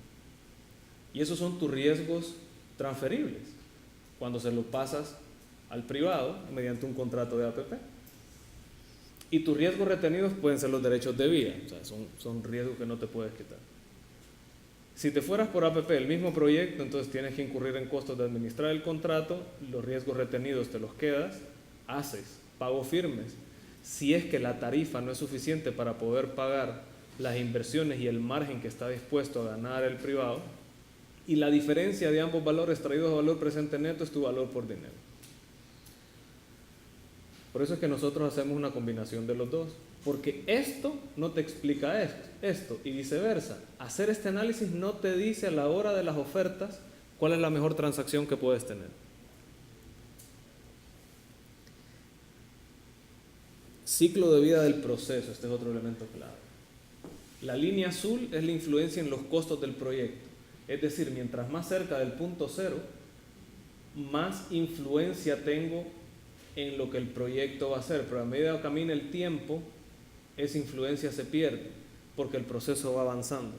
Y esos son tus riesgos transferibles cuando se los pasas al privado mediante un contrato de APP. Y tus riesgos retenidos pueden ser los derechos de vía, o sea, son riesgos que no te puedes quitar. Si te fueras por APP, el mismo proyecto, entonces tienes que incurrir en costos de administrar el contrato, los riesgos retenidos te los quedas, haces pagos firmes. Si es que la tarifa no es suficiente para poder pagar las inversiones y el margen que está dispuesto a ganar el privado, y la diferencia de ambos valores traídos a valor presente neto es tu valor por dinero. Por eso es que nosotros hacemos una combinación de los dos, porque esto no te explica esto y viceversa. Hacer este análisis no te dice a la hora de las ofertas cuál es la mejor transacción que puedes tener. Ciclo de vida del proceso, este es otro elemento clave. La línea azul es la influencia en los costos del proyecto. Es decir, mientras más cerca del punto cero, más influencia tengo en lo que el proyecto va a hacer. Pero a medida que camina el tiempo, esa influencia se pierde porque el proceso va avanzando.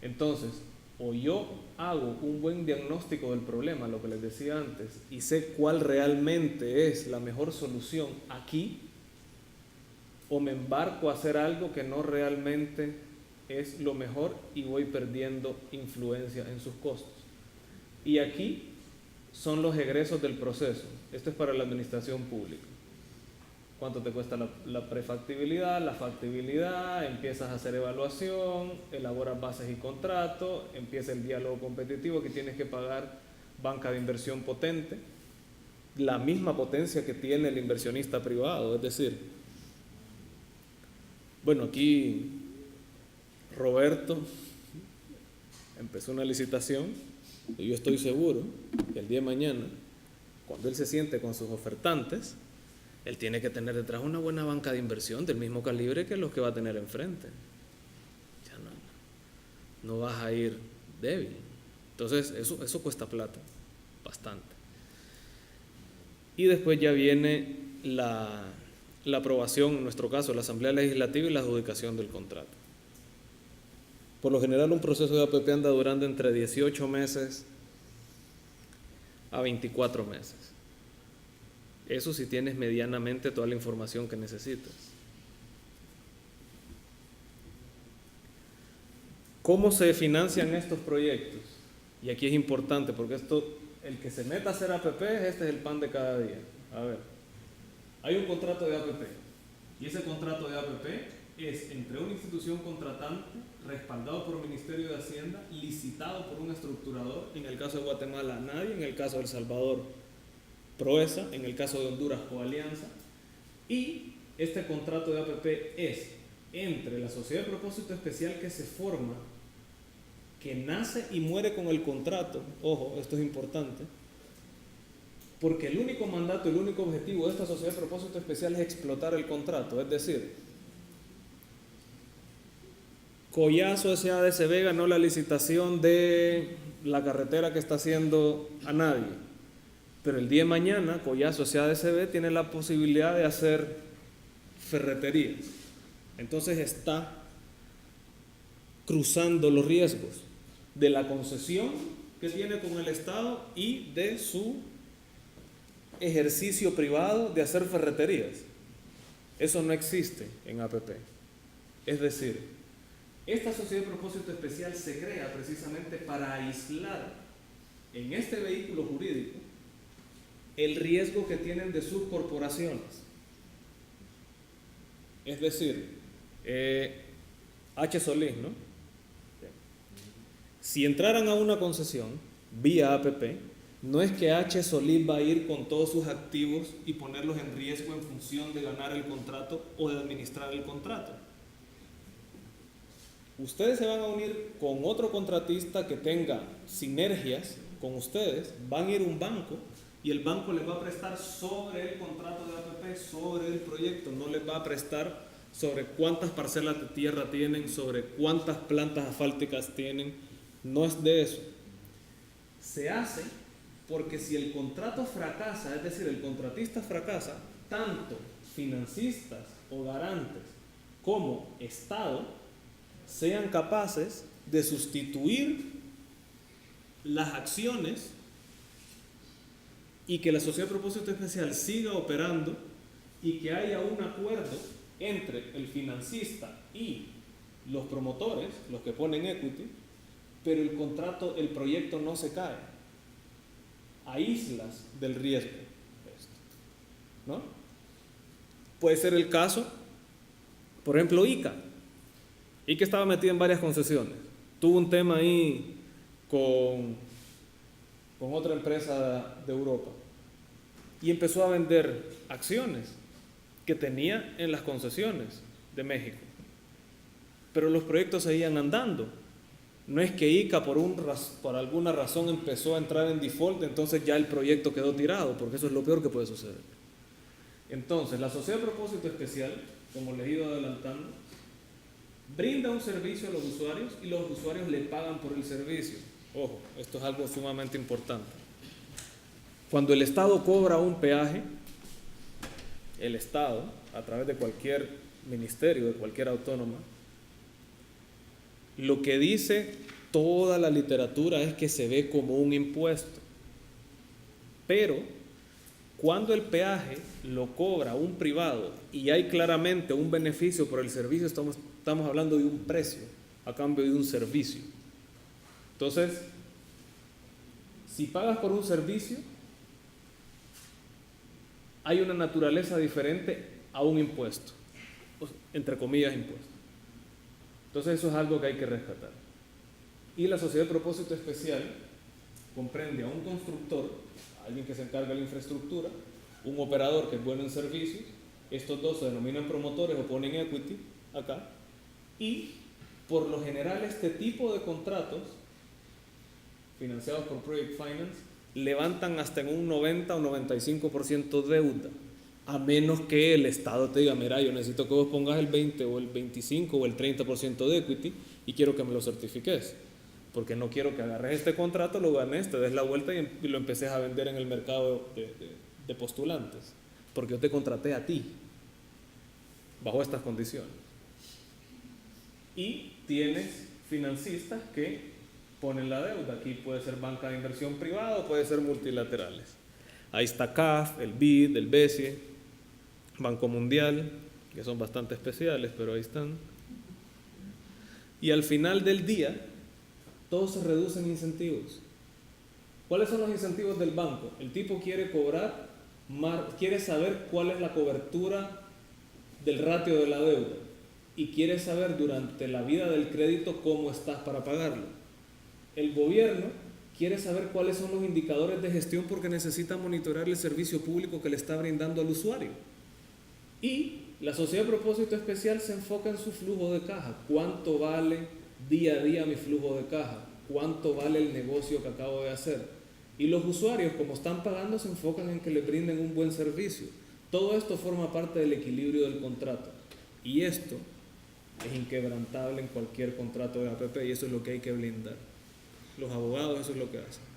Entonces, o yo hago un buen diagnóstico del problema, lo que les decía antes, y sé cuál realmente es la mejor solución aquí, o me embarco a hacer algo que no realmente es lo mejor y voy perdiendo influencia en sus costos. Y aquí son los egresos del proceso. Esto es para la administración pública. ¿Cuánto te cuesta la prefactibilidad, la factibilidad? Empiezas a hacer evaluación, elaboras bases y contratos, empieza el diálogo competitivo que tienes que pagar banca de inversión potente, la misma potencia que tiene el inversionista privado. Es decir, bueno, aquí Roberto empezó una licitación y yo estoy seguro que el día de mañana, cuando él se siente con sus ofertantes, él tiene que tener detrás una buena banca de inversión del mismo calibre que los que va a tener enfrente. Ya no vas a ir débil. Entonces eso cuesta plata, bastante. Y después ya viene la aprobación, en nuestro caso, la Asamblea Legislativa y la adjudicación del contrato. Por lo general, un proceso de APP anda durando entre 18 meses a 24 meses. Eso si tienes medianamente toda la información que necesitas. ¿Cómo se financian estos proyectos? Y aquí es importante porque el que se meta a hacer APP, este es el pan de cada día. A ver, hay un contrato de APP. Y ese contrato de APP es entre una institución contratante, respaldado por el Ministerio de Hacienda, licitado por un estructurador, en el caso de Guatemala nadie, en el caso de El Salvador Proesa, en el caso de Honduras Coalianza, y este contrato de APP es entre la sociedad de propósito especial que se forma, que nace y muere con el contrato, ojo, esto es importante, porque el único mandato, el único objetivo de esta sociedad de propósito especial es explotar el contrato, es decir, Collazo S.A.D.C.B. ganó la licitación de la carretera que está haciendo a nadie, pero el día de mañana Collazo S.A.D.C.B. tiene la posibilidad de hacer ferreterías, entonces está cruzando los riesgos de la concesión que tiene con el Estado y de su ejercicio privado de hacer ferreterías. Eso no existe en APP. Es decir, esta sociedad de propósito especial se crea precisamente para aislar en este vehículo jurídico el riesgo que tienen de sus corporaciones. Es decir, H. Solís, ¿no? Si entraran a una concesión vía APP, no es que H. Solís va a ir con todos sus activos y ponerlos en riesgo en función de ganar el contrato o de administrar el contrato. Ustedes se van a unir con otro contratista que tenga sinergias con ustedes, van a ir a un banco y el banco les va a prestar sobre el contrato de APP, sobre el proyecto, no les va a prestar sobre cuántas parcelas de tierra tienen, sobre cuántas plantas asfálticas tienen. No es de eso. Se hace porque si el contrato fracasa, es decir, el contratista fracasa, tanto financistas o garantes como Estado sean capaces de sustituir las acciones y que la sociedad de propósito especial siga operando y que haya un acuerdo entre el financista y los promotores, los que ponen equity, pero el contrato, el proyecto no se cae. Aíslas del riesgo, ¿no? Puede ser el caso, por ejemplo, ICA. ICA estaba metida en varias concesiones. Tuvo un tema ahí con otra empresa de Europa y empezó a vender acciones que tenía en las concesiones de México. Pero los proyectos seguían andando. No es que ICA por alguna razón empezó a entrar en default, entonces ya el proyecto quedó tirado, porque eso es lo peor que puede suceder. Entonces, la sociedad de propósito especial, como les he ido adelantando, brinda un servicio a los usuarios y los usuarios le pagan por el servicio. Ojo, esto es algo sumamente importante. Cuando el Estado cobra un peaje, el Estado, a través de cualquier ministerio, de cualquier autónoma, lo que dice toda la literatura es que se ve como un impuesto. Pero cuando el peaje lo cobra un privado y hay claramente un beneficio por el servicio, estamos hablando de un precio a cambio de un servicio. Entonces, si pagas por un servicio, hay una naturaleza diferente a un impuesto, entre comillas impuesto. Entonces eso es algo que hay que rescatar. Y la sociedad de propósito especial comprende a un constructor, a alguien que se encarga de la infraestructura, un operador que es bueno en servicios, estos dos se denominan promotores o ponen equity acá, y por lo general este tipo de contratos financiados por Project Finance levantan hasta en un 90 o 95% deuda, a menos que el Estado te diga, mira, yo necesito que vos pongas el 20 o el 25 o el 30% de equity y quiero que me lo certifiques, porque no quiero que agarres este contrato, lo ganes, te des la vuelta y lo empeces a vender en el mercado de postulantes, porque yo te contraté a ti bajo estas condiciones. Y tienes financistas que ponen la deuda, aquí puede ser banca de inversión privada o puede ser multilaterales. Ahí está CAF, el BID, el BESIE, Banco Mundial, que son bastante especiales, pero ahí están. Y al final del día, todos se reducen incentivos. ¿Cuáles son los incentivos del banco? El tipo quiere cobrar, quiere saber cuál es la cobertura del ratio de la deuda y quieres saber durante la vida del crédito cómo estás para pagarlo. El gobierno quiere saber cuáles son los indicadores de gestión porque necesita monitorear el servicio público que le está brindando al usuario. Y la sociedad de propósito especial se enfoca en su flujo de caja. ¿Cuánto vale día a día mi flujo de caja? ¿Cuánto vale el negocio que acabo de hacer? Y los usuarios, como están pagando, se enfocan en que les brinden un buen servicio. Todo esto forma parte del equilibrio del contrato. Y esto es inquebrantable en cualquier contrato de APP y eso es lo que hay que blindar. Los abogados eso es lo que hacen.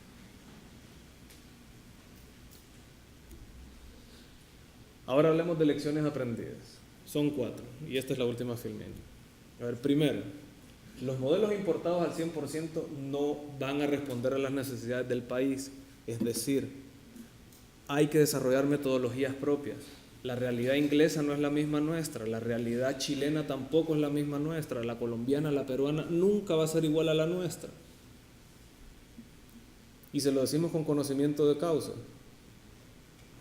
Ahora hablemos de lecciones aprendidas. Son 4 y esta es la última filming. A ver, primero, los modelos importados al 100% no van a responder a las necesidades del país. Es decir, hay que desarrollar metodologías propias. La realidad inglesa no es la misma nuestra, la realidad chilena tampoco es la misma nuestra, la colombiana, la peruana nunca va a ser igual a la nuestra. Y se lo decimos con conocimiento de causa.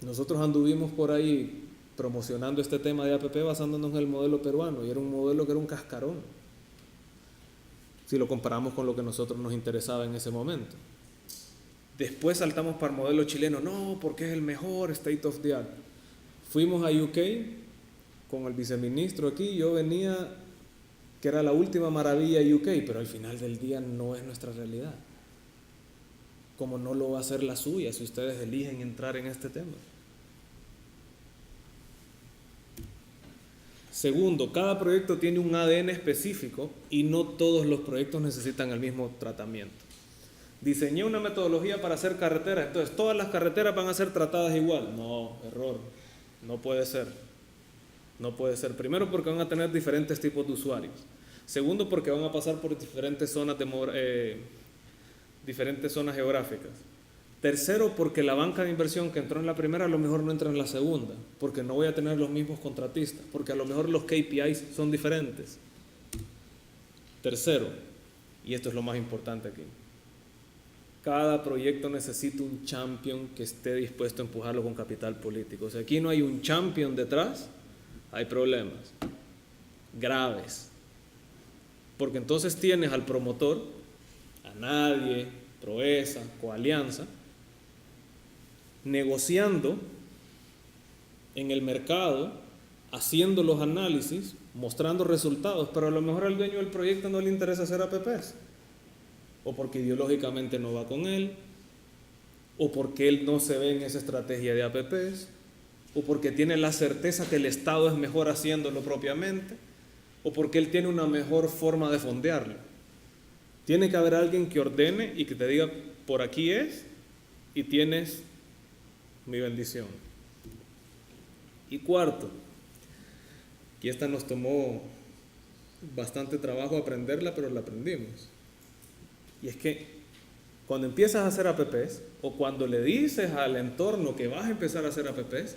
Nosotros anduvimos por ahí promocionando este tema de APP basándonos en el modelo peruano y era un modelo que era un cascarón si lo comparamos con lo que a nosotros nos interesaba en ese momento. Después saltamos para el modelo chileno, no, porque es el mejor state of the art. Fuimos a UK con el viceministro aquí, yo venía que era la última maravilla UK, pero al final del día no es nuestra realidad. Como no lo va a ser la suya si ustedes eligen entrar en este tema. Segundo, cada proyecto tiene un ADN específico y no todos los proyectos necesitan el mismo tratamiento. Diseñé una metodología para hacer carreteras, entonces todas las carreteras van a ser tratadas igual. No, error, no puede ser. No puede ser. Primero porque van a tener diferentes tipos de usuarios. Segundo porque van a pasar por diferentes zonas geográficas. Tercero, porque la banca de inversión que entró en la primera a lo mejor no entra en la segunda, porque no voy a tener los mismos contratistas, porque a lo mejor los KPIs son diferentes. Tercero, y esto es lo más importante aquí, cada proyecto necesita un champion que esté dispuesto a empujarlo con capital político. O sea, aquí no hay un champion detrás, hay problemas graves, porque entonces tienes al promotor, a Nadie, Proesa, Coalianza, negociando en el mercado, haciendo los análisis, mostrando resultados, pero a lo mejor al dueño del proyecto no le interesa hacer APPs, o porque ideológicamente no va con él, o porque él no se ve en esa estrategia de APPs, o porque tiene la certeza que el Estado es mejor haciéndolo propiamente, o porque él tiene una mejor forma de fondearlo. Tiene que haber alguien que ordene y que te diga, por aquí es, y tienes mi bendición. Y cuarto, y esta nos tomó bastante trabajo aprenderla, pero la aprendimos. Y es que cuando empiezas a hacer APPs, o cuando le dices al entorno que vas a empezar a hacer APPs,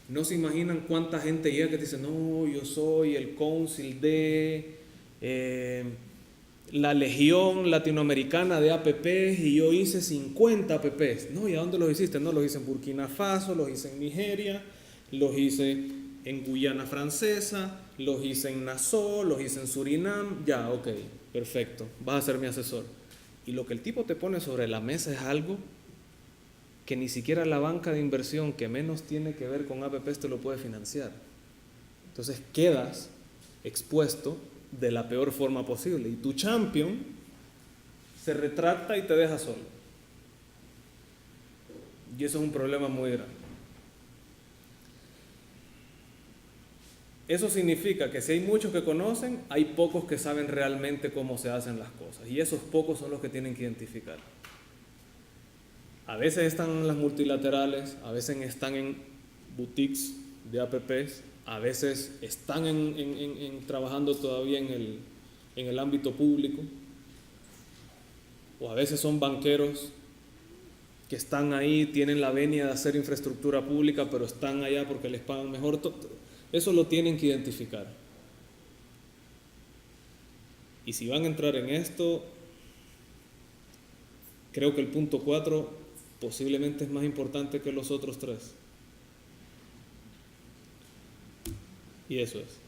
no se imaginan cuánta gente llega que te dice, no, yo soy el cónsul de la Legión Latinoamericana de APPs y yo hice 50 APPs. No, ¿y a dónde los hiciste? No, los hice en Burkina Faso, los hice en Nigeria, los hice en Guyana Francesa, los hice en Nassau, los hice en Surinam. Ya, ok, perfecto, vas a ser mi asesor. Y lo que el tipo te pone sobre la mesa es algo que ni siquiera la banca de inversión, que menos tiene que ver con APPs, te lo puede financiar. Entonces quedas expuesto de la peor forma posible y tu champion se retracta y te deja solo. Y eso es un problema muy grande. Eso significa que si hay muchos que conocen, hay pocos que saben realmente cómo se hacen las cosas. Y esos pocos son los que tienen que identificar. A veces están en las multilaterales, a veces están en boutiques de APPs, a veces están trabajando todavía en el ámbito público, o a veces son banqueros que están ahí, tienen la venia de hacer infraestructura pública, pero están allá porque les pagan mejor. Eso lo tienen que identificar. Y si van a entrar en esto, creo que el punto 4 posiblemente es más importante que los otros 3. Y eso es.